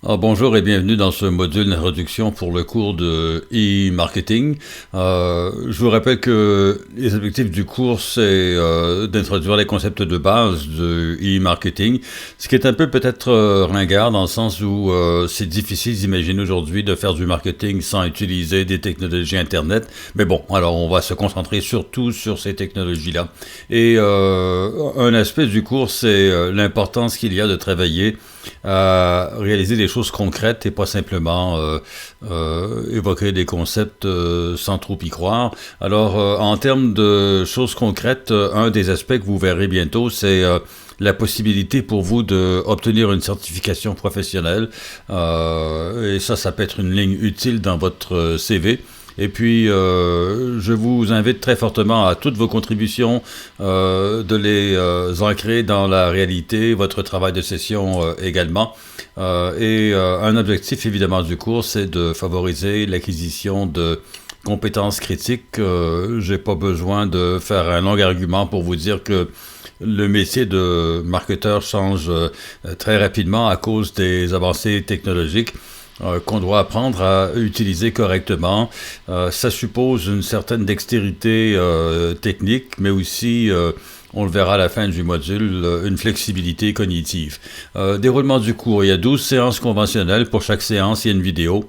Alors, bonjour et bienvenue dans ce module d'introduction pour le cours de e-marketing. Je vous rappelle que les objectifs du cours, c'est d'introduire les concepts de base de e-marketing, ce qui est un peu peut-être ringard dans le sens où c'est difficile d'imaginer aujourd'hui de faire du marketing sans utiliser des technologies Internet. Mais bon, alors on va se concentrer surtout sur ces technologies-là. Et un aspect du cours, c'est l'importance qu'il y a de travailler à réaliser des choses concrètes et pas simplement évoquer des concepts sans trop y croire. Alors, en termes de choses concrètes, un des aspects que vous verrez bientôt, c'est la possibilité pour vous d'obtenir une certification professionnelle. Et ça peut être une ligne utile dans votre CV. Et puis, je vous invite très fortement à toutes vos contributions, de les ancrer dans la réalité, votre travail de session également. Un objectif, évidemment, du cours, c'est de favoriser l'acquisition de compétences critiques. J'ai pas besoin de faire un long argument pour vous dire que le métier de marketeur change très rapidement à cause des avancées technologiques qu'on doit apprendre à utiliser correctement. Ça suppose une certaine dextérité technique, mais aussi, on le verra à la fin du module, une flexibilité cognitive. Déroulement du cours, il y a 12 séances conventionnelles. Pour chaque séance, il y a une vidéo.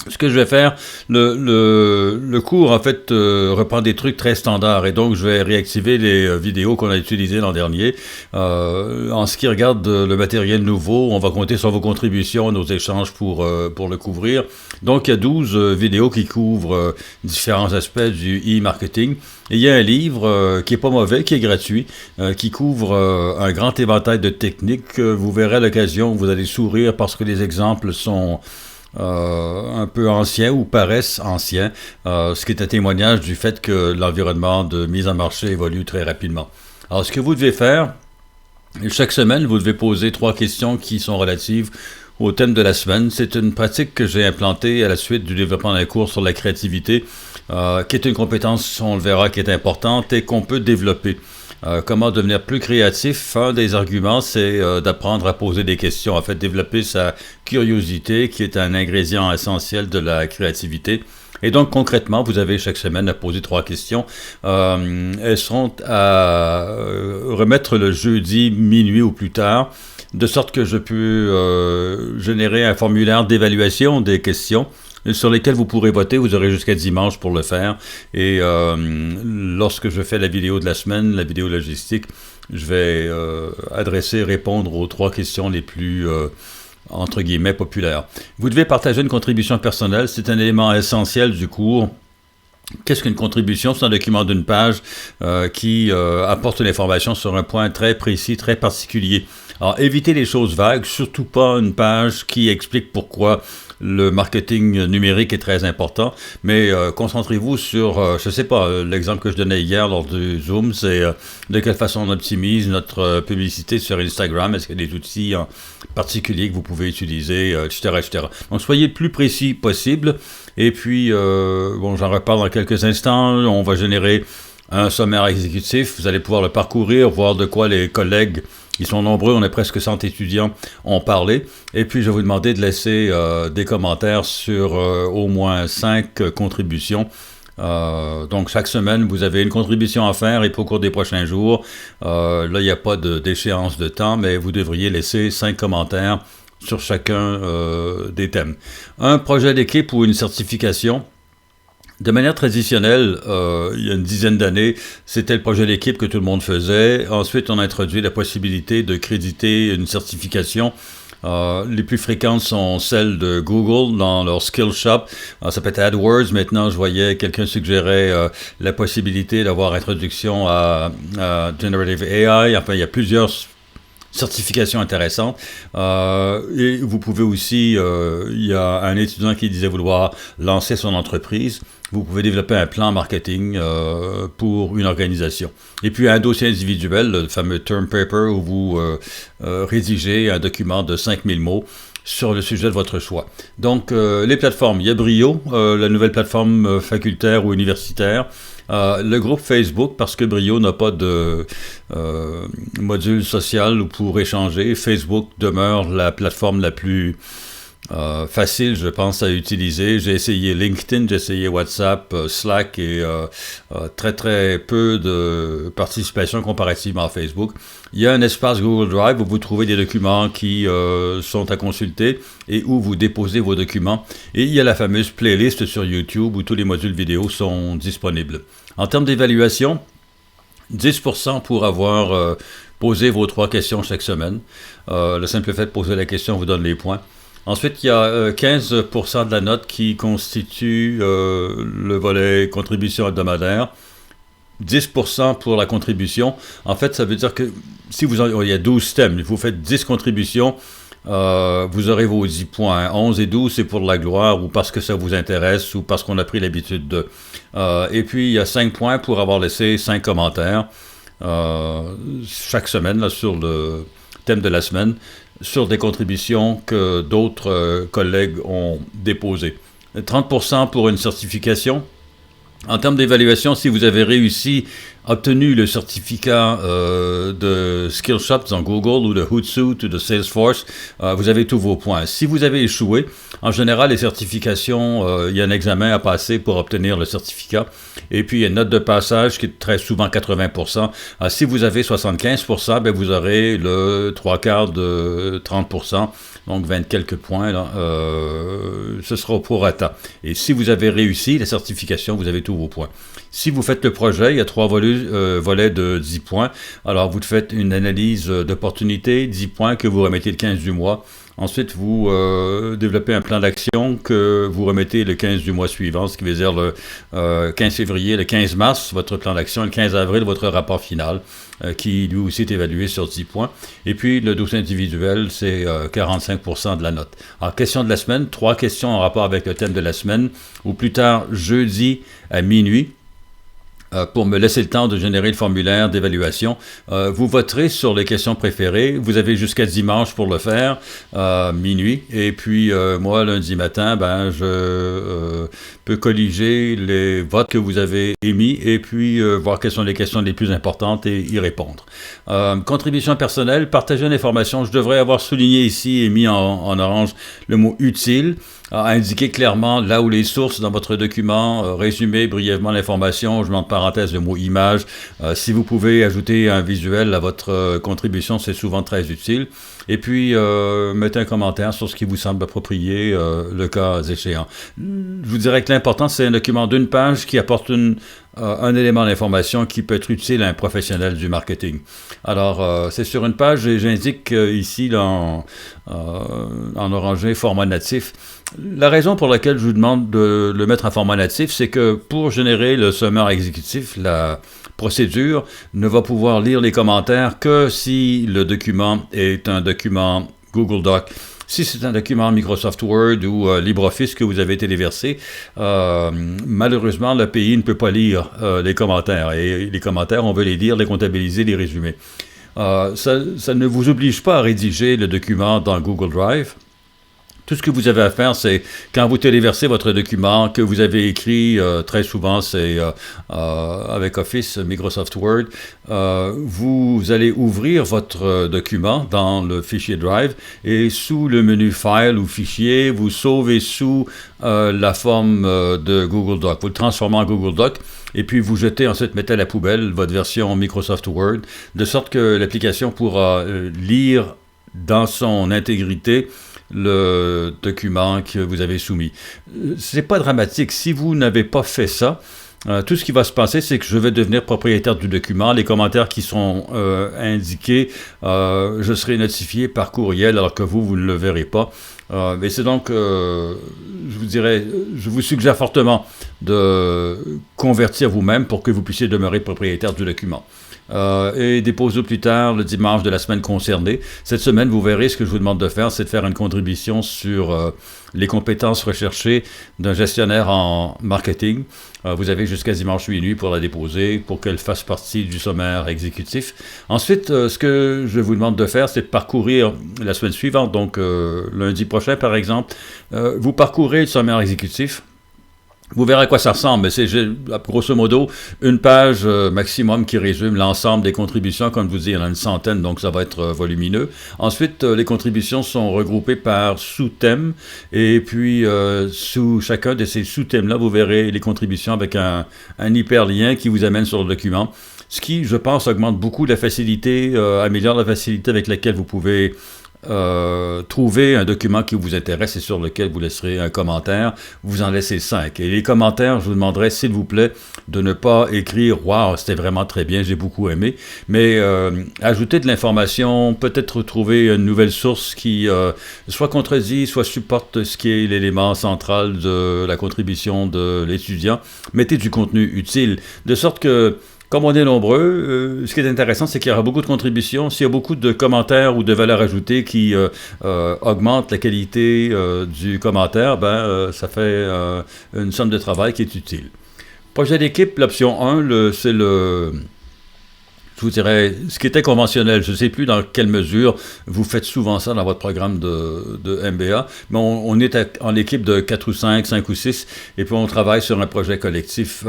Ce que je vais faire, le cours, en fait, reprend des trucs très standards et donc je vais réactiver les vidéos qu'on a utilisées l'an dernier. En ce qui regarde le matériel nouveau, on va compter sur vos contributions, nos échanges pour le couvrir. Donc, il y a 12 vidéos qui couvrent différents aspects du e-marketing. Et il y a un livre qui est pas mauvais, qui est gratuit, qui couvre un grand éventail de techniques. Vous verrez à l'occasion, vous allez sourire parce que les exemples sont un peu anciens ou paraissent anciens, ce qui est un témoignage du fait que l'environnement de mise en marché évolue très rapidement. Alors, ce que vous devez faire, chaque semaine, vous devez poser 3 questions qui sont relatives au thème de la semaine. C'est une pratique que j'ai implantée à la suite du développement d'un cours sur la créativité, qui est une compétence, on le verra, qui est importante et qu'on peut développer. Comment devenir plus créatif? Un des arguments, c'est d'apprendre à poser des questions, en fait, développer sa curiosité, qui est un ingrédient essentiel de la créativité. Et donc, concrètement, vous avez chaque semaine à poser 3 questions. Elles seront à remettre le jeudi minuit ou plus tard, de sorte que je peux générer un formulaire d'évaluation des questions sur lesquels vous pourrez voter. Vous aurez jusqu'à dimanche pour le faire. Et lorsque je fais la vidéo de la semaine, la vidéo logistique, je vais répondre aux 3 questions les plus, entre guillemets, populaires. Vous devez partager une contribution personnelle. C'est un élément essentiel du cours. Qu'est-ce qu'une contribution? C'est un document d'une page qui apporte une information sur un point très précis, très particulier. Alors, évitez les choses vagues, surtout pas une page qui explique pourquoi le marketing numérique est très important, mais concentrez-vous sur, je sais pas, l'exemple que je donnais hier lors du Zoom, c'est de quelle façon on optimise notre publicité sur Instagram, est-ce qu'il y a des outils en particulier que vous pouvez utiliser, etc., etc. Donc, soyez le plus précis possible, et puis, j'en reparle dans quelques instants, on va générer un sommaire exécutif, vous allez pouvoir le parcourir, voir de quoi les collègues, ils sont nombreux, on est presque 100 étudiants, ont parlé. Et puis, je vais vous demander de laisser des commentaires sur au moins 5 contributions. Donc, chaque semaine, vous avez une contribution à faire et puis au cours des prochains jours, là, il n'y a pas d'échéance de temps, mais vous devriez laisser 5 commentaires sur chacun des thèmes. Un projet d'équipe ou une certification. De manière traditionnelle, il y a une dizaine d'années, c'était le projet d'équipe que tout le monde faisait. Ensuite, on a introduit la possibilité de créditer une certification. Les plus fréquentes sont celles de Google dans leur Skill Shop. Ça peut être AdWords. Maintenant, je voyais quelqu'un suggérait la possibilité d'avoir introduction à Generative AI. Enfin, il y a plusieurs certification intéressante. Et vous pouvez aussi, il y a un étudiant qui disait vouloir lancer son entreprise. Vous pouvez développer un plan marketing pour une organisation. Et puis un dossier individuel, le fameux term paper, où vous rédigez un document de 5000 mots sur le sujet de votre choix. Donc, les plateformes, il y a Brio, la nouvelle plateforme facultaire ou universitaire. Le groupe Facebook, parce que Brio n'a pas de module social pour échanger. Facebook demeure la plateforme la plus facile, je pense, à utiliser. J'ai essayé LinkedIn, j'ai essayé WhatsApp, Slack et très très peu de participation comparativement à Facebook. Il y a un espace Google Drive où vous trouvez des documents qui sont à consulter et où vous déposez vos documents. Et il y a la fameuse playlist sur YouTube où tous les modules vidéo sont disponibles. En termes d'évaluation, 10% pour avoir posé vos 3 questions chaque semaine. Le simple fait de poser la question vous donne les points. Ensuite, il y a 15% de la note qui constitue le volet contribution hebdomadaire. 10% pour la contribution. En fait, ça veut dire que si il y a 12 thèmes, vous faites 10 contributions, vous aurez vos 10 points. 11 et 12, c'est pour de la gloire ou parce que ça vous intéresse ou parce qu'on a pris l'habitude de. Et puis, il y a 5 points pour avoir laissé 5 commentaires chaque semaine là, sur le thème de la semaine, sur des contributions que d'autres collègues ont déposées. 30% pour une certification. En termes d'évaluation, si vous avez obtenu le certificat de Skillshop dans Google ou de Hootsuite ou de Salesforce, vous avez tous vos points. Si vous avez échoué, en général, les certifications, il y a un examen à passer pour obtenir le certificat. Et puis, il y a une note de passage qui est très souvent 80%. Si vous avez 75%, ben, vous aurez le 3/4 de 30%. Donc 20 quelques points, là, ce sera au prorata. Et si vous avez réussi la certification, vous avez tous vos points. Si vous faites le projet, il y a 3 volets de 10 points. Alors vous faites une analyse d'opportunité, 10 points que vous remettez le 15 du mois. Ensuite, vous développez un plan d'action que vous remettez le 15 du mois suivant, ce qui veut dire le 15 février, le 15 mars, votre plan d'action, le 15 avril, votre rapport final, qui lui aussi est évalué sur 10 points. Et puis, le dossier individuel, c'est 45% de la note. Alors, question de la semaine, 3 questions en rapport avec le thème de la semaine, ou plus tard, jeudi à minuit. Pour me laisser le temps de générer le formulaire d'évaluation. Vous voterez sur les questions préférées. Vous avez jusqu'à dimanche pour le faire, minuit. Et puis, moi, lundi matin, je peux colliger les votes que vous avez émis et puis voir quelles sont les questions les plus importantes et y répondre. Contribution personnelle, partager une information. Je devrais avoir souligné ici et mis en orange le mot « utile ». Indiquer clairement là où les sources dans votre document, résumer brièvement l'information, je mets en parenthèse le mot image. Si vous pouvez ajouter un visuel à votre contribution, c'est souvent très utile. Et puis, mettez un commentaire sur ce qui vous semble approprié, le cas échéant. Je vous dirais que l'important, c'est un document d'une page qui apporte un élément d'information qui peut être utile à un professionnel du marketing. Alors, c'est sur une page et j'indique ici là, en orangé format natif. La raison pour laquelle je vous demande de le mettre en format natif, c'est que pour générer le sommaire exécutif, la procédure ne va pouvoir lire les commentaires que si le document est un document Google Doc. Si c'est un document Microsoft Word ou LibreOffice que vous avez téléversé, malheureusement, l'API ne peut pas lire les commentaires. Et les commentaires, on veut les lire, les comptabiliser, les résumer. Ça ne vous oblige pas à rédiger le document dans Google Drive. Tout ce que vous avez à faire, c'est quand vous téléversez votre document que vous avez écrit, très souvent c'est avec Office, Microsoft Word, vous allez ouvrir votre document dans le fichier Drive et sous le menu File ou Fichier, vous sauvez sous la forme de Google Doc. Vous le transformez en Google Doc et puis vous jetez, ensuite mettez à la poubelle votre version Microsoft Word, de sorte que l'application pourra lire dans son intégrité le document que vous avez soumis. C'est pas dramatique. Si vous n'avez pas fait ça, tout ce qui va se passer, c'est que je vais devenir propriétaire du document. Les commentaires qui sont indiqués, je serai notifié par courriel alors que vous ne le verrez pas. Mais c'est donc, je vous suggère fortement de convertir vous-même pour que vous puissiez demeurer propriétaire du document. et déposez plus tard le dimanche de la semaine concernée. Cette semaine, vous verrez, ce que je vous demande de faire, c'est de faire une contribution sur les compétences recherchées d'un gestionnaire en marketing. Vous avez jusqu'à dimanche minuit pour la déposer, pour qu'elle fasse partie du sommaire exécutif. Ensuite, ce que je vous demande de faire, c'est de parcourir la semaine suivante, donc lundi prochain par exemple, vous parcourez le sommaire exécutif. Vous verrez à quoi ça ressemble, mais c'est grosso modo une page maximum qui résume l'ensemble des contributions. Comme je vous dis, il y en a une centaine, donc ça va être volumineux. Ensuite, les contributions sont regroupées par sous-thèmes, et puis sous chacun de ces sous-thèmes-là, vous verrez les contributions avec un hyperlien qui vous amène sur le document, ce qui, je pense, augmente beaucoup la facilité, améliore la facilité avec laquelle vous pouvez trouver un document qui vous intéresse et sur lequel vous laisserez un commentaire. Vous en laissez 5. Et les commentaires, je vous demanderai, s'il vous plaît, de ne pas écrire « Wow, c'était vraiment très bien, j'ai beaucoup aimé », mais ajouter de l'information, peut-être trouver une nouvelle source qui soit contredit, soit supporte ce qui est l'élément central de la contribution de l'étudiant. Mettez du contenu utile, de sorte que comme on est nombreux, ce qui est intéressant, c'est qu'il y aura beaucoup de contributions. S'il y a beaucoup de commentaires ou de valeurs ajoutées qui augmentent la qualité du commentaire, ça fait une somme de travail qui est utile. Projet d'équipe, l'option 1, c'est je vous dirais, ce qui était conventionnel. Je ne sais plus dans quelle mesure vous faites souvent ça dans votre programme de MBA, mais on est en équipe de 4 ou 5 ou 6, et puis on travaille sur un projet collectif.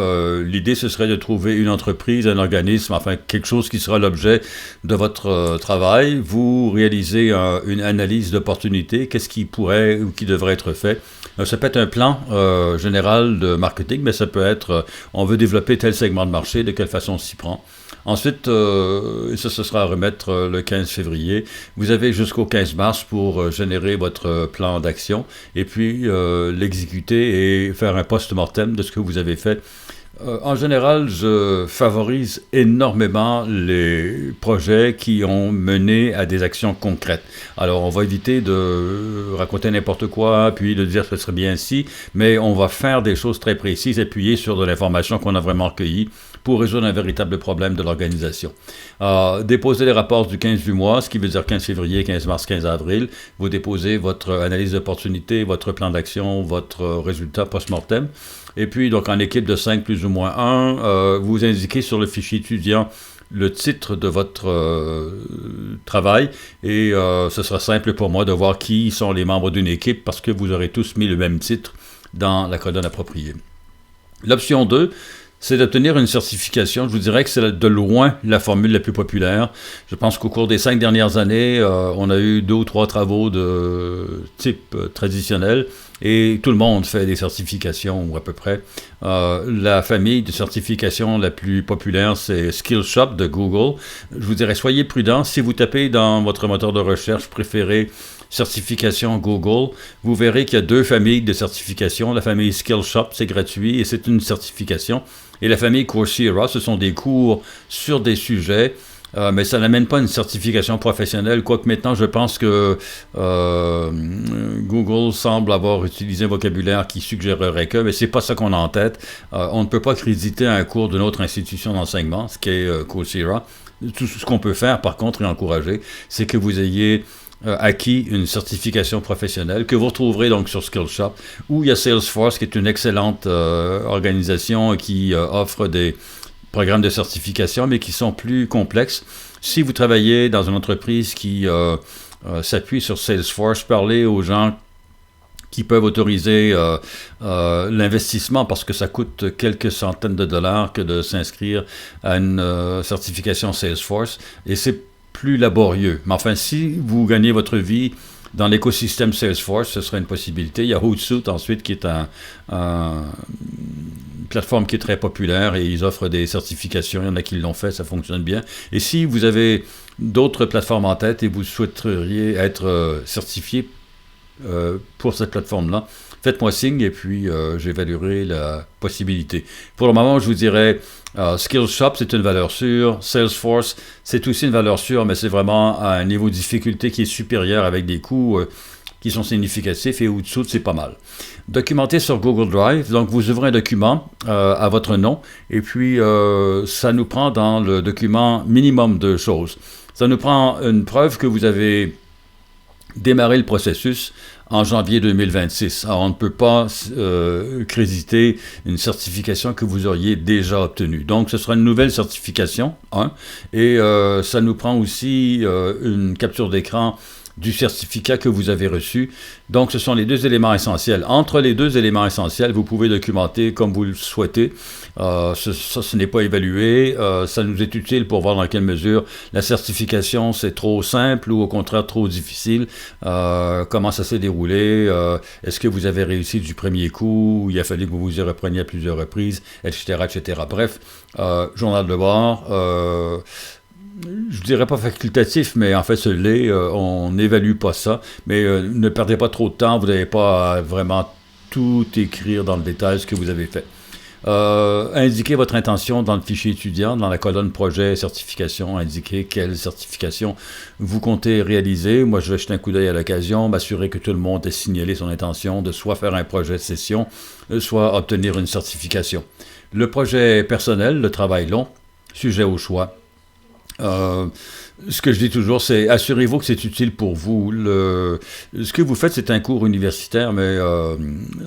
L'idée, ce serait de trouver une entreprise, un organisme, enfin quelque chose qui sera l'objet de votre travail. Vous réalisez une analyse d'opportunité, qu'est-ce qui pourrait ou qui devrait être fait. Ça peut être un plan général de marketing, mais ça peut être, on veut développer tel segment de marché, de quelle façon on s'y prend. Ensuite, ça ce sera à remettre le 15 février. Vous avez jusqu'au 15 mars pour générer votre plan d'action et puis l'exécuter et faire un post-mortem de ce que vous avez fait. En général, je favorise énormément les projets qui ont mené à des actions concrètes. Alors, on va éviter de raconter n'importe quoi, puis de dire que ce serait bien ainsi, mais on va faire des choses très précises, appuyées sur de l'information qu'on a vraiment recueillie pour résoudre un véritable problème de l'organisation. Déposez les rapports du 15 du mois, ce qui veut dire 15 février, 15 mars, 15 avril. Vous déposez votre analyse d'opportunité, votre plan d'action, votre résultat post-mortem. Et puis, donc, en équipe de 5 plus ou moins 1, vous indiquez sur le fichier étudiant le titre de votre travail et ce sera simple pour moi de voir qui sont les membres d'une équipe parce que vous aurez tous mis le même titre dans la colonne appropriée. L'option 2, c'est d'obtenir une certification. Je vous dirais que c'est de loin la formule la plus populaire. Je pense qu'au cours des 5 dernières années, on a eu 2 ou 3 travaux de type traditionnel et tout le monde fait des certifications, ou à peu près. La famille de certification la plus populaire, c'est Skillshop de Google. Je vous dirais, soyez prudents. Si vous tapez dans votre moteur de recherche préféré certification Google, vous verrez qu'il y a 2 familles de certifications. La famille Skillshop, c'est gratuit et c'est une certification. Et la famille Coursera, ce sont des cours sur des sujets, mais ça n'amène pas une certification professionnelle, quoique maintenant je pense que Google semble avoir utilisé un vocabulaire qui suggérerait que, mais c'est pas ça qu'on a en tête. On ne peut pas créditer un cours d'une autre institution d'enseignement, ce qu'est Coursera. Tout ce qu'on peut faire, par contre, et encourager, c'est que vous ayez acquis une certification professionnelle que vous retrouverez donc sur Skillshop, où il y a Salesforce qui est une excellente organisation qui offre des programmes de certification mais qui sont plus complexes. Si vous travaillez dans une entreprise qui s'appuie sur Salesforce, parlez aux gens qui peuvent autoriser l'investissement parce que ça coûte quelques centaines de dollars que de s'inscrire à une certification Salesforce et c'est plus laborieux. Mais enfin, si vous gagnez votre vie dans l'écosystème Salesforce, ce serait une possibilité. Il y a Hootsuite ensuite qui est une plateforme qui est très populaire et ils offrent des certifications. Il y en a qui l'ont fait, ça fonctionne bien. Et si vous avez d'autres plateformes en tête et vous souhaiteriez être certifié pour cette plateforme-là, faites-moi signe et puis j'évaluerai la possibilité. Pour le moment, je vous dirais Skillshop, c'est une valeur sûre. Salesforce, c'est aussi une valeur sûre, mais c'est vraiment à un niveau de difficulté qui est supérieur avec des coûts qui sont significatifs et au-dessous, c'est pas mal. Documenter sur Google Drive, donc vous ouvrez un document à votre nom et puis ça nous prend dans le document minimum de choses. Ça nous prend une preuve que vous avez démarré le processus en janvier 2026. Alors, on ne peut pas créditer une certification que vous auriez déjà obtenue. Donc, ce sera une nouvelle certification, et ça nous prend aussi une capture d'écran du certificat que vous avez reçu. Donc, ce sont les deux éléments essentiels. Entre les deux éléments essentiels, vous pouvez documenter comme vous le souhaitez. Ce n'est pas évalué. Ça nous est utile pour voir dans quelle mesure la certification, c'est trop simple ou au contraire trop difficile. Comment ça s'est déroulé. Est-ce que vous avez réussi du premier coup? Il a fallu que vous vous y repreniez à plusieurs reprises, etc., etc. Bref, journal de bord. Je dirais pas facultatif, mais en fait, ce l'est. On n'évalue pas ça. Mais ne perdez pas trop de temps. Vous n'avez pas à vraiment tout écrire dans le détail ce que vous avez fait. Indiquez votre intention dans le fichier étudiant, dans la colonne projet certification, indiquez quelle certification vous comptez réaliser. Moi, je vais jeter un coup d'œil à l'occasion, m'assurer que tout le monde ait signalé son intention de soit faire un projet de session, soit obtenir une certification. Le projet personnel, le travail long, sujet au choix. Ce que je dis toujours, c'est assurez-vous que c'est utile pour vous. Ce que vous faites, c'est un cours universitaire, mais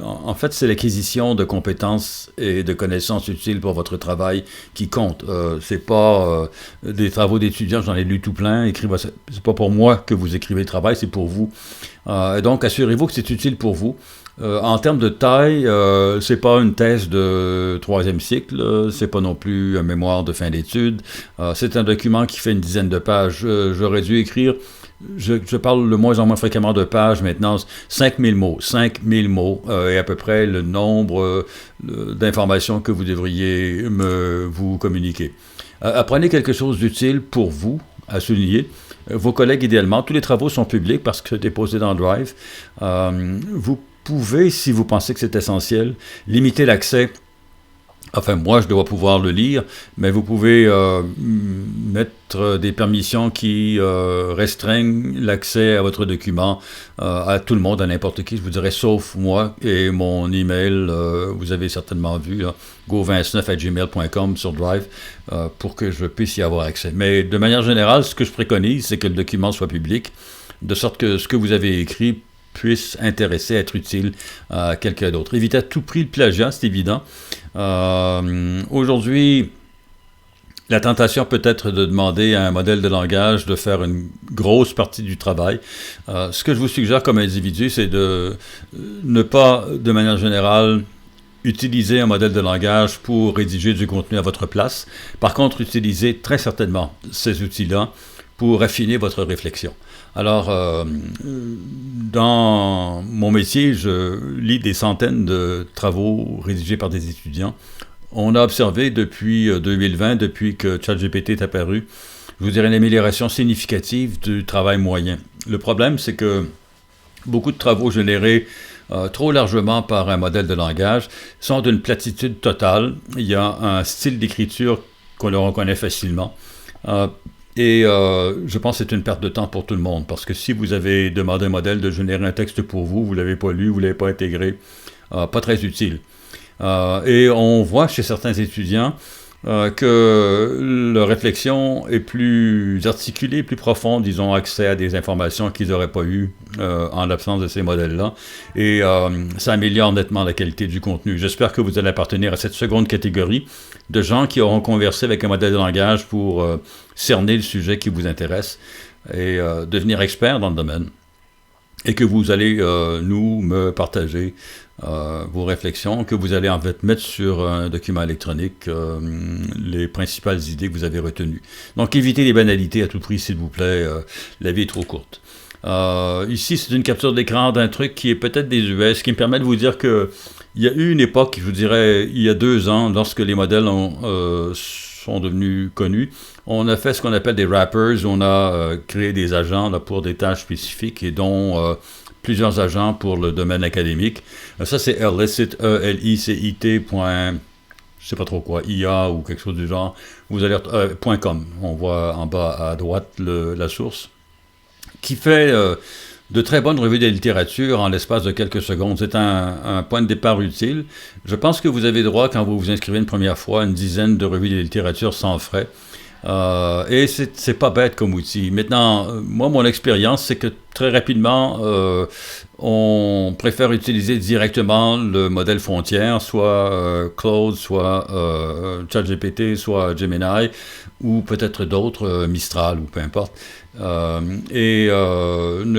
en fait, c'est l'acquisition de compétences et de connaissances utiles pour votre travail qui compte. C'est pas des travaux d'étudiants, j'en ai lu tout plein. C'est pas pour moi que vous écrivez le travail, c'est pour vous. Et donc, assurez-vous que c'est utile pour vous. En termes de taille, c'est pas une thèse de 3e cycle, c'est pas non plus un mémoire de fin d'études, c'est un document qui fait une dizaine de pages. J'aurais dû écrire, je parle de moins en moins fréquemment de pages maintenant, 5000 mots, 5000 mots, et à peu près le nombre d'informations que vous devriez vous communiquer. Apprenez quelque chose d'utile pour vous, à souligner. Vos collègues idéalement, tous les travaux sont publics parce que c'est déposé dans Drive. Vous pouvez, si vous pensez que c'est essentiel, limiter l'accès. Enfin, moi, je dois pouvoir le lire, mais vous pouvez mettre des permissions qui restreignent l'accès à votre document à tout le monde, à n'importe qui. Je vous dirais, sauf moi et mon email, vous avez certainement vu, go29@gmail.com sur Drive, pour que je puisse y avoir accès. Mais de manière générale, ce que je préconise, c'est que le document soit public, de sorte que ce que vous avez écrit puisse intéresser, être utile à quelqu'un d'autre. Évitez à tout prix le plagiat, c'est évident. Aujourd'hui, la tentation peut être de demander à un modèle de langage de faire une grosse partie du travail. Ce que je vous suggère comme individu, c'est de ne pas, de manière générale, utiliser un modèle de langage pour rédiger du contenu à votre place. Par contre, utilisez très certainement ces outils-là pour affiner votre réflexion. Alors, dans mon métier, je lis des centaines de travaux rédigés par des étudiants. On a observé depuis 2020, depuis que ChatGPT est apparu, je vous dirais une amélioration significative du travail moyen. Le problème, c'est que beaucoup de travaux générés trop largement par un modèle de langage sont d'une platitude totale. Il y a un style d'écriture qu'on le reconnaît facilement. Et je pense que c'est une perte de temps pour tout le monde, parce que si vous avez demandé à un modèle de générer un texte pour vous, vous ne l'avez pas lu, vous ne l'avez pas intégré, pas très utile. Et on voit chez certains étudiants que leur réflexion est plus articulée, plus profonde, ils ont accès à des informations qu'ils n'auraient pas eues en l'absence de ces modèles-là, et ça améliore nettement la qualité du contenu. J'espère que vous allez appartenir à cette seconde catégorie de gens qui auront conversé avec un modèle de langage pour cerner le sujet qui vous intéresse et devenir expert dans le domaine, et que vous allez me partager vos réflexions, que vous allez en fait mettre sur un document électronique les principales idées que vous avez retenues. Donc évitez les banalités à tout prix, s'il vous plaît, la vie est trop courte. Ici, c'est une capture d'écran d'un truc qui est peut-être désuet, ce qui me permet de vous dire que il y a eu une époque, je vous dirais, il y a 2 ans, lorsque les modèles sont devenus connus, on a fait ce qu'on appelle des wrappers, on a créé des agents là, pour des tâches spécifiques, et dont plusieurs agents pour le domaine académique. Ça, c'est Elicit, E-L-I-C-I-T, je sais pas trop quoi, IA ou quelque chose du genre. Vous allez .com, on voit en bas à droite la source, qui fait de très bonnes revues de littérature en l'espace de quelques secondes. C'est un point de départ utile. Je pense que vous avez droit, quand vous vous inscrivez une première fois, à une dizaine de revues de littérature sans frais. Et c'est pas bête comme outil. Maintenant, moi, mon expérience, c'est que très rapidement, on préfère utiliser directement le modèle frontière, soit Claude, soit ChatGPT, soit Gemini, ou peut-être d'autres, Mistral, ou peu importe. Ne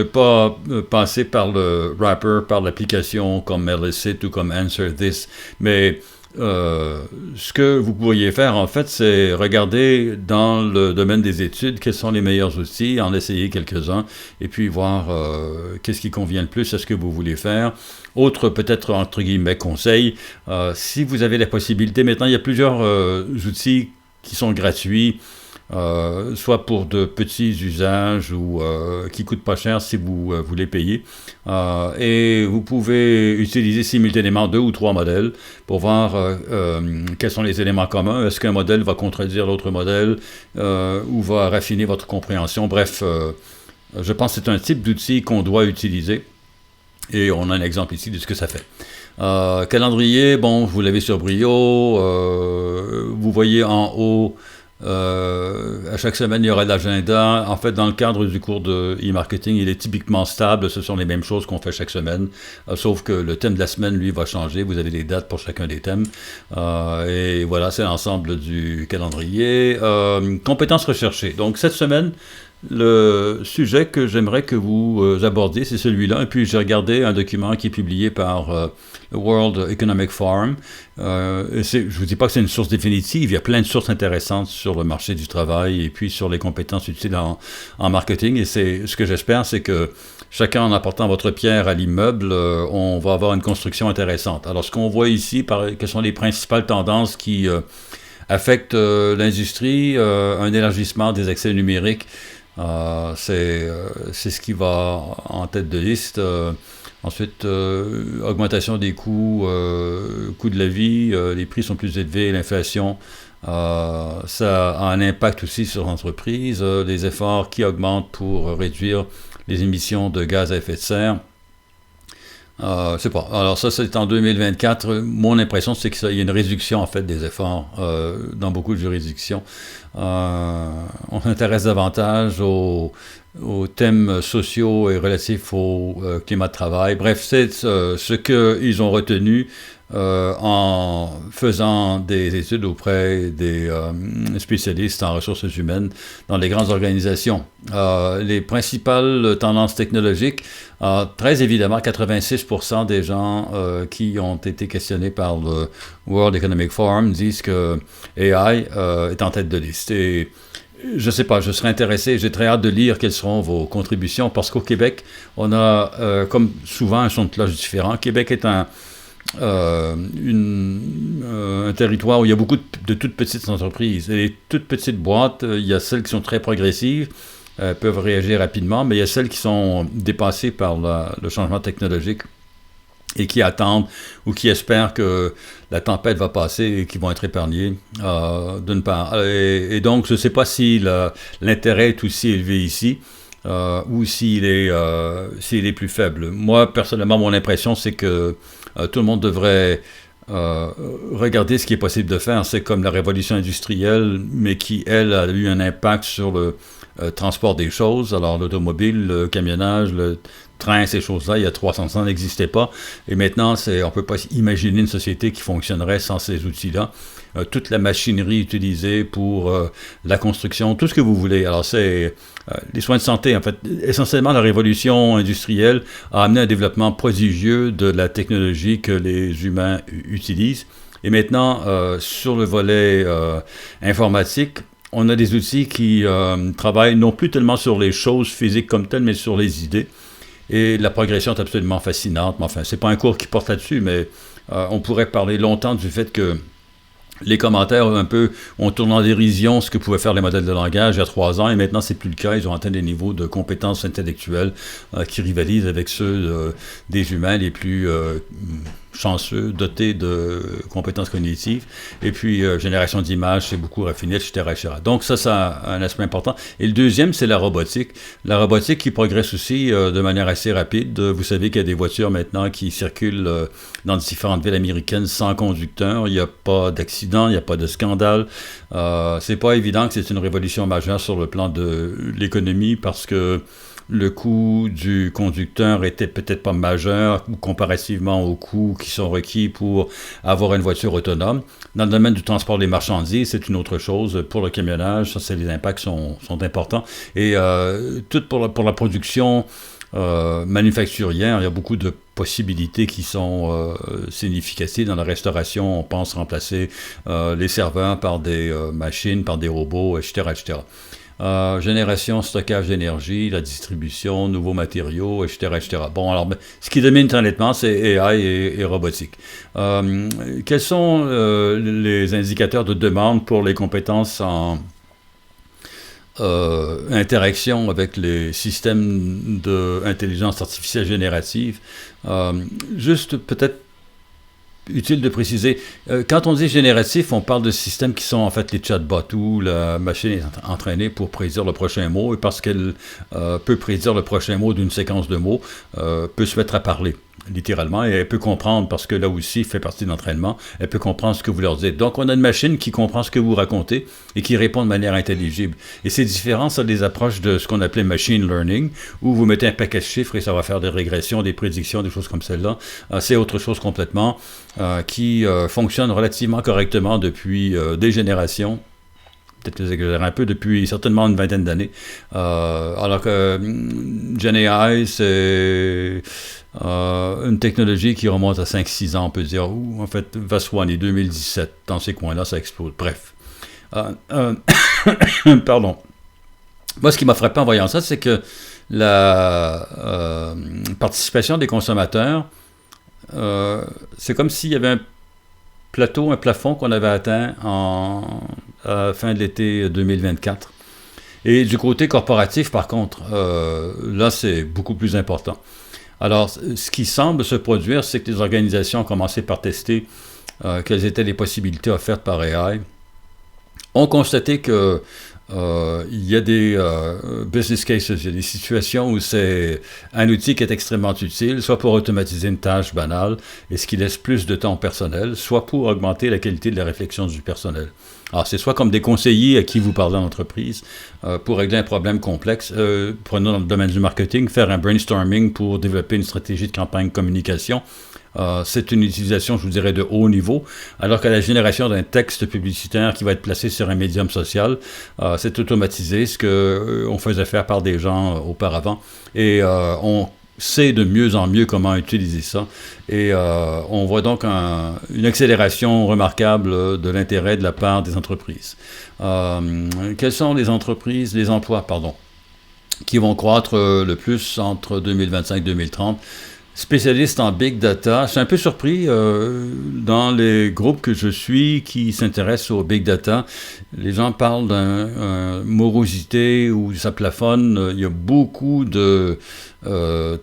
pas passer par le wrapper, par l'application comme Melicit ou comme Answer This, mais ce que vous pourriez faire, en fait, c'est regarder dans le domaine des études quels sont les meilleurs outils, en essayer quelques-uns, et puis voir qu'est-ce qui convient le plus à ce que vous voulez faire. Autre, peut-être, entre guillemets, conseil, si vous avez la possibilité, maintenant, il y a plusieurs outils qui sont gratuits, soit pour de petits usages ou qui coûtent pas cher si vous voulez payer. Et vous pouvez utiliser simultanément 2 ou 3 modèles pour voir quels sont les éléments communs. Est-ce qu'un modèle va contredire l'autre modèle ou va raffiner votre compréhension? Bref, je pense que c'est un type d'outil qu'on doit utiliser. Et on a un exemple ici de ce que ça fait. Calendrier, bon, vous l'avez sur Brio. Vous voyez en haut, à chaque semaine, il y aura l'agenda. En fait, dans le cadre du cours de e-marketing, il est typiquement stable. Ce sont les mêmes choses qu'on fait chaque semaine. Sauf que le thème de la semaine, lui, va changer. Vous avez les dates pour chacun des thèmes. Et voilà, c'est l'ensemble du calendrier. Compétences recherchées. Donc, cette semaine, le sujet que j'aimerais que vous abordiez, c'est celui-là. Et puis, j'ai regardé un document qui est publié par le World Economic Forum. Je ne vous dis pas que c'est une source définitive. Il y a plein de sources intéressantes sur le marché du travail et puis sur les compétences utiles en marketing. Et ce que j'espère, c'est que chacun en apportant votre pierre à l'immeuble, on va avoir une construction intéressante. Alors, ce qu'on voit ici, quelles sont les principales tendances qui affectent l'industrie, un élargissement des accès numériques. C'est ce qui va en tête de liste. Ensuite, augmentation des coûts, coût de la vie, les prix sont plus élevés, l'inflation, ça a un impact aussi sur l'entreprise, les efforts qui augmentent pour réduire les émissions de gaz à effet de serre. C'est pas. Alors ça, c'est en 2024. Mon impression, c'est qu'il y a une réduction en fait des efforts dans beaucoup de juridictions. On s'intéresse davantage aux thèmes sociaux et relatifs au climat de travail. Bref, c'est ce qu'ils ont retenu en faisant des études auprès des spécialistes en ressources humaines dans les grandes organisations. Les principales tendances technologiques, très évidemment, 86% des gens qui ont été questionnés par le World Economic Forum disent que AI est en tête de liste. Et je ne sais pas, je serais intéressé, j'ai très hâte de lire quelles seront vos contributions, parce qu'au Québec, on a, comme souvent, un son de cloche différent. Québec est un territoire où il y a beaucoup de toutes petites entreprises. Et les toutes petites boîtes, il y a celles qui sont très progressives, peuvent réagir rapidement, mais il y a celles qui sont dépassées par le changement technologique et qui attendent ou qui espèrent que la tempête va passer et qui vont être épargnés, d'une part. Et donc, je ne sais pas si l'intérêt est aussi élevé ici, ou s'il est plus faible. Moi, personnellement, mon impression, c'est que tout le monde devrait regarder ce qui est possible de faire. C'est comme la révolution industrielle, mais qui, elle, a eu un impact sur le transport des choses. Alors, l'automobile, le camionnage, le train, ces choses-là, il y a 300 ans, n'existaient pas. Et maintenant, on ne peut pas imaginer une société qui fonctionnerait sans ces outils-là. Toute la machinerie utilisée pour la construction, tout ce que vous voulez. Alors, c'est les soins de santé, en fait. Essentiellement, la révolution industrielle a amené un développement prodigieux de la technologie que les humains utilisent. Et maintenant, sur le volet informatique, on a des outils qui travaillent non plus tellement sur les choses physiques comme telles, mais sur les idées. Et la progression est absolument fascinante. Mais enfin, c'est pas un cours qui porte là-dessus, mais on pourrait parler longtemps du fait que les commentaires un peu ont tourné en dérision ce que pouvaient faire les modèles de langage il y a 3 ans, et maintenant c'est plus le cas. Ils ont atteint des niveaux de compétences intellectuelles qui rivalisent avec ceux des humains les plus chanceux, dotés de compétences cognitives. Et puis, génération d'images, c'est beaucoup raffiné, etc., etc. Donc, ça a un aspect important. Et le deuxième, c'est la robotique. La robotique qui progresse aussi de manière assez rapide. Vous savez qu'il y a des voitures maintenant qui circulent dans différentes villes américaines sans conducteur. Il n'y a pas d'accident, il n'y a pas de scandale. C'est pas évident que c'est une révolution majeure sur le plan de l'économie parce que le coût du conducteur était peut-être pas majeur comparativement aux coûts qui sont requis pour avoir une voiture autonome. Dans le domaine du transport des marchandises, c'est une autre chose. Pour le camionnage, ça, les impacts sont importants. Et tout pour la production manufacturière, il y a beaucoup de possibilités qui sont significatives. Dans la restauration, on pense remplacer les serveurs par des machines, par des robots, etc., etc. Génération, stockage d'énergie, la distribution, nouveaux matériaux, etc., etc. Bon, alors, ce qui domine très nettement, c'est AI et robotique. Quels sont les indicateurs de demande pour les compétences en interaction avec les systèmes d'intelligence artificielle générative? Juste peut-être utile de préciser, quand on dit génératif, on parle de systèmes qui sont en fait les chatbots où la machine est entraînée pour prédire le prochain mot et parce qu'elle peut prédire le prochain mot d'une séquence de mots, peut se mettre à parler, littéralement, et elle peut comprendre, parce que là aussi, fait partie de l'entraînement, elle peut comprendre ce que vous leur dites. Donc, on a une machine qui comprend ce que vous racontez et qui répond de manière intelligible. Et c'est différent, ça, des approches de ce qu'on appelait machine learning, où vous mettez un paquet de chiffres et ça va faire des régressions, des prédictions, des choses comme celle-là. C'est autre chose complètement qui fonctionne relativement correctement depuis des générations. Peut-être que j'exagère un peu, depuis certainement une vingtaine d'années. Alors que GenAI, c'est une technologie qui remonte à 5-6 ans, on peut dire, ou en fait, VAS1 2017, dans ces coins-là, ça explose. Bref. Pardon. Moi, ce qui m'a frappé en voyant ça, c'est que la participation des consommateurs, c'est comme s'il y avait un plafond qu'on avait atteint à la fin de l'été 2024. Et du côté corporatif, par contre, là, c'est beaucoup plus important. Alors, ce qui semble se produire, c'est que les organisations ont commencé par tester quelles étaient les possibilités offertes par AI. On constaté que il y a des business cases, il y a des situations où c'est un outil qui est extrêmement utile, soit pour automatiser une tâche banale, et ce qui laisse plus de temps au personnel, soit pour augmenter la qualité de la réflexion du personnel. Alors, c'est soit comme des conseillers à qui vous parlez en entreprise pour régler un problème complexe. Prenons dans le domaine du marketing, faire un brainstorming pour développer une stratégie de campagne communication. C'est une utilisation, je vous dirais, de haut niveau, alors que la génération d'un texte publicitaire qui va être placé sur un médium social, c'est automatisé, ce qu'on faisait faire par des gens auparavant. Et on sait de mieux en mieux comment utiliser ça. Et on voit donc une accélération remarquable de l'intérêt de la part des entreprises. Quelles sont les emplois, qui vont croître le plus entre 2025 et 2030? Spécialiste en big data. Je suis un peu surpris dans les groupes que je suis qui s'intéressent au big data. Les gens parlent d'une morosité où ça plafonne. Il y a beaucoup de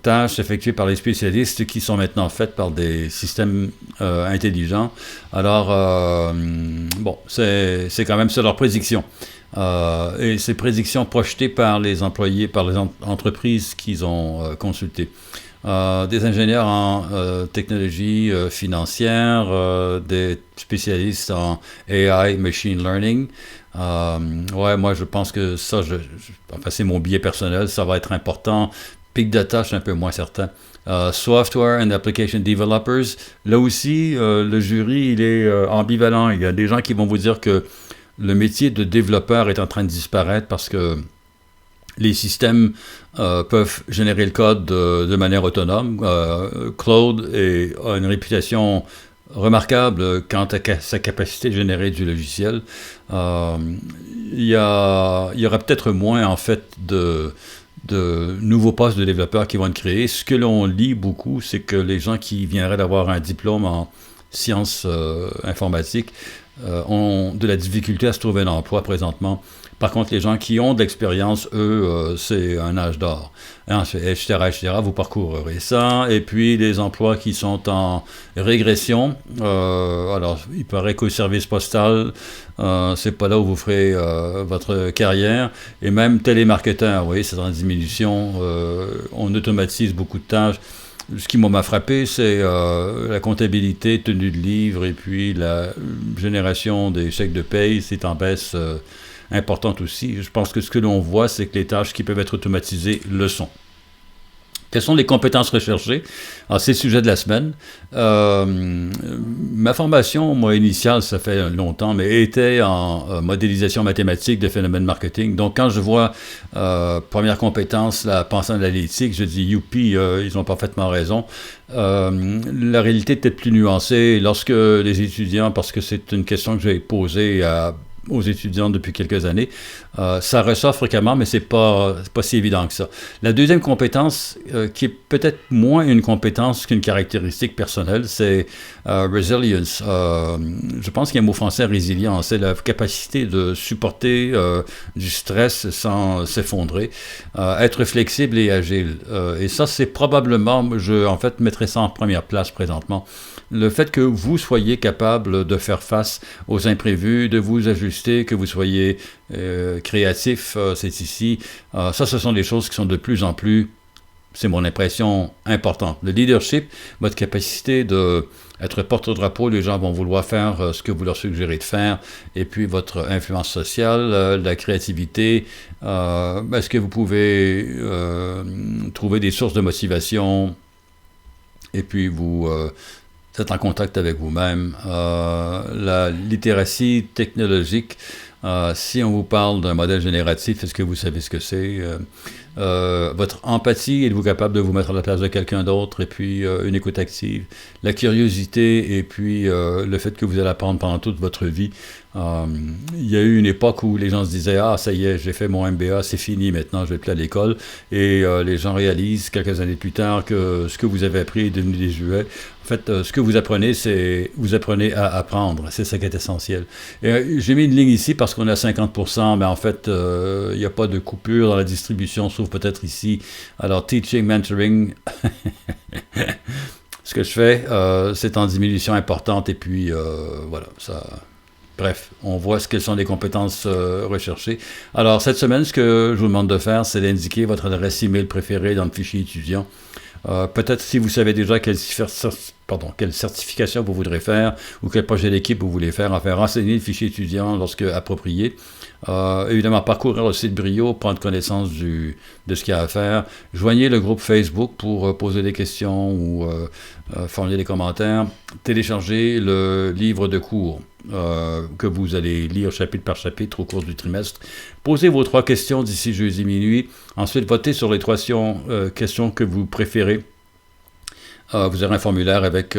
tâches effectuées par les spécialistes qui sont maintenant faites par des systèmes intelligents. Alors, bon, c'est quand même ça leur prédiction. Et ces prédictions projetées par les employés, par les entreprises qu'ils ont consultées. Des ingénieurs en technologie financière, des spécialistes en AI, machine learning. Ouais, moi je pense que ça, enfin c'est mon biais personnel, ça va être important. Big data, je suis un peu moins certain. Software and application developers, là aussi, le jury, il est ambivalent. Il y a des gens qui vont vous dire que le métier de développeur est en train de disparaître parce que les systèmes peuvent générer le code de manière autonome. Claude a une réputation remarquable quant à sa capacité de générer du logiciel. Il y aura peut-être moins, en fait, de nouveaux postes de développeurs qui vont être créés. Ce que l'on lit beaucoup, c'est que les gens qui viendraient d'avoir un diplôme en sciences informatiques ont de la difficulté à se trouver un emploi présentement. Par contre, les gens qui ont de l'expérience, eux, c'est un âge d'or. Hein, etc., etc. Vous parcourrez ça. Et puis, les emplois qui sont en régression. Alors, il paraît qu'au service postal, c'est pas là où vous ferez votre carrière. Et même télémarketeur, vous voyez, c'est en diminution. On automatise beaucoup de tâches. Ce qui m'a frappé, c'est la comptabilité, tenue de livre, et puis la génération des chèques de paye, c'est en baisse importante aussi. Je pense que ce que l'on voit, c'est que les tâches qui peuvent être automatisées le sont. Quelles sont les compétences recherchées? Alors, c'est le sujet de la semaine. Ma formation, moi, initiale, ça fait longtemps, mais était en modélisation mathématique de phénomènes marketing. Donc, quand je vois première compétence, la pensée analytique, je dis, youpi, ils ont parfaitement raison. La réalité est peut-être plus nuancée lorsque les étudiants, parce que c'est une question que j'ai posée aux étudiants depuis quelques années. Ça ressort fréquemment, mais c'est pas si évident que ça. La deuxième compétence, qui est peut-être moins une compétence qu'une caractéristique personnelle, c'est resilience. Je pense qu'il y a un mot français, résilience. C'est la capacité de supporter du stress sans s'effondrer, être flexible et agile. Et ça, c'est probablement, en fait, mettrais ça en première place présentement. Le fait que vous soyez capable de faire face aux imprévus, de vous ajuster, que vous soyez créatif, c'est ici. Ça, ce sont des choses qui sont de plus en plus, c'est mon impression, importantes. Le leadership, votre capacité d'être porte-drapeau, les gens vont vouloir faire ce que vous leur suggérez de faire, et puis votre influence sociale, la créativité, est-ce que vous pouvez trouver des sources de motivation, et puis vous êtes en contact avec vous-même. La littératie technologique, si on vous parle d'un modèle génératif, est-ce que vous savez ce que c'est? Votre empathie, êtes-vous capable de vous mettre à la place de quelqu'un d'autre? Et puis une écoute active. La curiosité, et puis le fait que vous allez apprendre pendant toute votre vie. Il y a eu une époque où les gens se disaient « Ah, ça y est, j'ai fait mon MBA, c'est fini, maintenant je vais plus à l'école. » Et les gens réalisent quelques années plus tard que ce que vous avez appris est devenu désuet. En fait, ce que vous apprenez, c'est vous apprenez à apprendre. C'est ça qui est essentiel. Et j'ai mis une ligne ici parce qu'on est à 50%, mais en fait, il n'y a pas de coupure dans la distribution, sauf peut-être ici. Alors, teaching, mentoring, ce que je fais, c'est en diminution importante, et puis voilà, ça... Bref, on voit quelles sont les compétences recherchées. Alors, cette semaine, ce que je vous demande de faire, c'est d'indiquer votre adresse email préférée dans le fichier étudiant. Peut-être si vous savez déjà quelle certification vous voudrez faire ou quel projet d'équipe vous voulez faire, renseigner le fichier étudiant lorsque approprié. Évidemment, parcourir le site Brio, prendre connaissance de ce qu'il y a à faire. Joignez le groupe Facebook pour poser des questions ou formuler des commentaires. Téléchargez le livre de cours que vous allez lire chapitre par chapitre au cours du trimestre. Posez vos 3 questions d'ici jeudi minuit. Ensuite, votez sur les 3 questions que vous préférez. Vous aurez un formulaire avec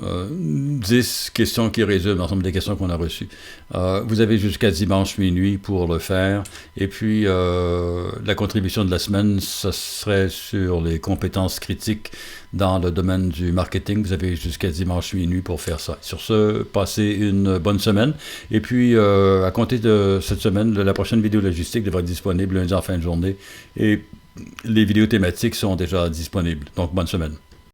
10 questions qui résument l'ensemble des questions qu'on a reçues. Vous avez jusqu'à dimanche minuit pour le faire. Et puis, la contribution de la semaine, ça serait sur les compétences critiques dans le domaine du marketing. Vous avez jusqu'à dimanche minuit pour faire ça. Sur ce, passez une bonne semaine. Et puis, à compter de cette semaine, la prochaine vidéo logistique devrait être disponible lundi en fin de journée. Et les vidéos thématiques sont déjà disponibles. Donc, bonne semaine.